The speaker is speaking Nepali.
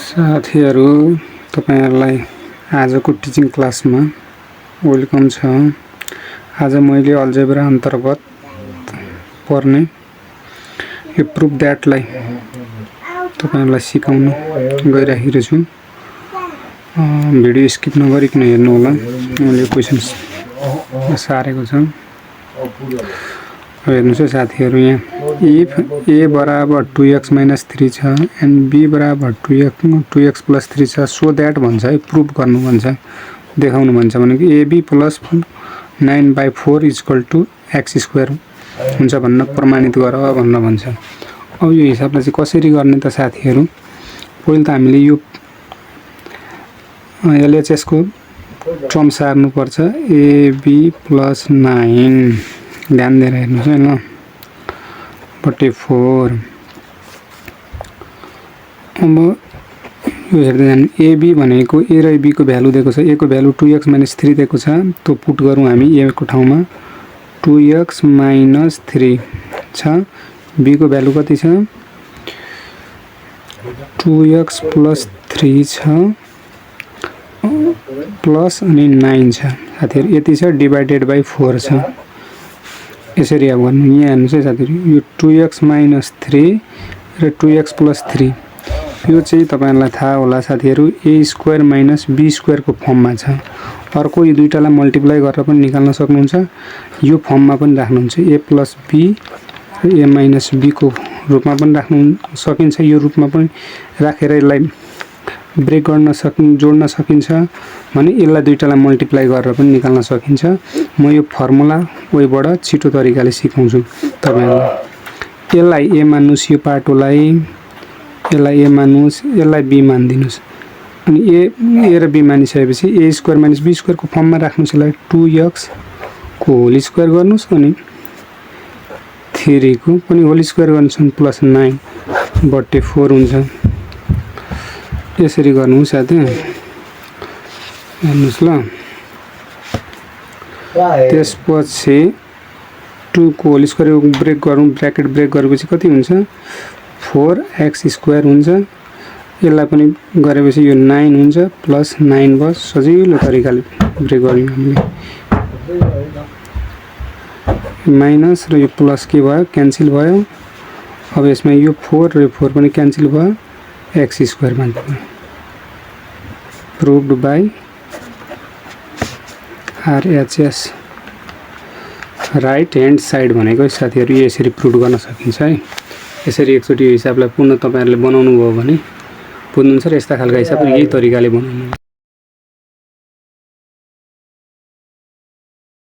साथीहरु तपाईहरुलाई आजको टिचिङ क्लासमा वेलकम छ। आज मैले अलजेब्रा अन्तर्गत पर्ने यो प्रुफ दैटलाई तपाईहरुलाई सिकाउन गइरहेको छु। भिडियो स्किप नगरिकन हेर्नु होला। मैले क्वेशन्स सारेको छु। हेर्नुस् है साथीहरु, यहाँ if a बराबर 2x - 3 छ and b बराबर 2x + 3 छ सो दैट भन्छ है, प्रुफ गर्नु भन्छ, देखाउनु भन्छ भनेको ab + 9/4 = x² हुन्छ भन्न प्रमाणित गर भन्न भन्छ। अब यो हिसाबले चाहिँ कसरी गर्ने त साथीहरु, पहिलो त हामीले यो LHS को टर्म सार्नु पर्छ। ab + 9 ध्यान दिएर हेर्नुस् है ल, बटे 4। अब यो हेर्दै जानु, ab भनेको a र b को भ्यालु दिएको छ। a को भ्यालु 2x - 3 दिएको छ, त्यो पुट गरौँ हामी a को ठाउँमा 2x - 3 छ। b को भ्यालु कति छ, 2x + 3 छ प्लस अनि 9 छ। साथीहरु यति छ, डिवाइडेड बाइ 4 छ। यसरी अब गर्नु, यहाँ हेर्नुस् है साथीहरु, यो 2x - 3 र 2x + 3 यो चाहिँ तपाईहरुलाई थाहा होला साथीहरु, a² - b² को फर्ममा छ। अर्को यो दुईटालाई मल्टिप्लाई गरेर पनि निकाल्न सक्नुहुन्छ, यो फर्ममा पनि राख्नुहुन्छ, a + b र a - b को रूपमा पनि राख्न सकिन्छ। यो रूपमा पनि राखेर यसलाई ब्रेक गर्न जोड्न सकिन्छ भने यसलाई दुईटालाई मल्टिप्लाई गरेर पनि निकाल्न सकिन्छ। म यो फर्मुला ओइबाट छिटो तरिकाले सिकाउँछु तपाईहरुलाई। यसलाई a मान्नुस्, यो पाटोलाई यसलाई a मान्नुस्, यसलाई b मान्दिनुस्। अनि a र b मानिसकेपछि a² - b² को फर्ममा राख्नुस्। यसलाई 2x को होल स्क्वायर गर्नुस् अनि 3 को पनि होल स्क्वायर गर्नुस् अनि प्लस 9 बटे 4 हुन्छ। यसरी गर्नु साथी, हेर्नुस् ल। त्यसपछि 2 को होल स्क्वायर ब्रेक गरौँ, ब्र्याकेट ब्रेक गरेपछि कति हुन्छ, 4x² हुन्छ। यसलाई पनि गरेपछि यो 9 हुन्छ, प्लस 9 बस सजिलो तरिकाले ब्रेक गर्यौं हामीले। माइनस र यो प्लस के भयो, क्यान्सल भयो। अब यसमा यो 4 र 4 पनि क्यान्सल भयो, x² मान्छे। Proved by RHS। Right hand side भनेको साथीहरु यसरी प्रुभ गर्न सकिन्छ है। यसरी एकचोटी यो हिसाबलाई पुनः तपाईहरुले बनाउनु भयो भने बुझ्नुहुन्छ र यस्ता खालका हिसाब यही तरिकाले बनाउनु।